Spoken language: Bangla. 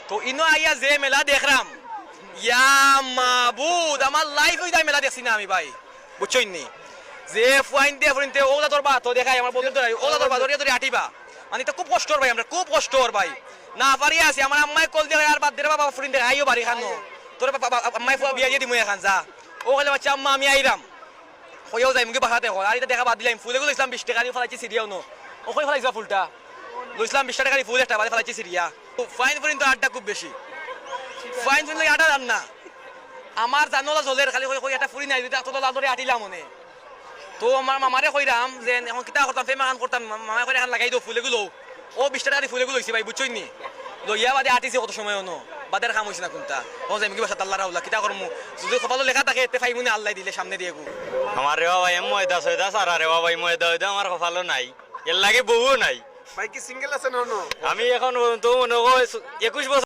তো ইনো আইয়া যে মেলা দেখলাম ইয়া মাবুদ আমার লাইফ হইতাই মেলা দেখছি না আমি ভাই বুঝছই নি যে ফুয়াইনতে ওলা তোর তো দেখাই আমার বন্ধু ওলা তোর ধরিয়া ধরে আটিবা মানে এটা খুব কষ্টর ভাই আমরা খুব কষ্টর ভাই না পারি আছি আমার আম্মাই কল দিয়ে আর বাদ দিয়ে বাবা ফুরিন দেখে আইও বাড়ি খানো তোর আম্মাই ফুয়া বিয়া দিয়ে দিমু এখান যা ও কলে বাচ্চা আম্মা আমি আইরাম হইয়াও যাই মুখে বাসাতে হয় আর এটা দেখা বাদ দিলাম ফুলে গুলো ইসলাম 20 টাকা ফেলাইছি সিরিয়াও নো ও কই ফেলাইছা ফুলটা লইছিলাম 20 টাকা ফুল একটা বাদে ফেলাইছি সিরিয়া ফাইন ফুরিন তো আড্ডা খুব বেশি ফাইন ফুরিন লাগে আড্ডা রান্না আমার জানোলা জলের খালি কই একটা ফুরি নাই যদি তোলা ধরে আটিলাম মনে তো আমার মামারে কইরাম যে এখন কিতা করতাম ফেমাকান করতাম মামা কইরা এখন লাগাই দাও ফুলেগুলো ও 20 টাকা দিয়ে ফুলেগুলো হইছে ভাই বুঝছই নি লইয়া বাদে আটিছে কত সময় হনো বাদের কাম হইছে না কোনটা ও যাই মুগি বাসা আল্লাহ রাউলা কিতা করমু যদি কপালে লেখা থাকে এতে ফাইমুনি আল্লাহ দিলে সামনে দিয়ে গো আমার রেওয়া ভাই ময়দা সয়দা সারা রেওয়া ভাই ময়দা হইদা আমার কপালও নাই এর লাগে বউ নাই ভাই কি সিঙ্গেল আছে না আমি এখন তো মনে হয় 21 বছর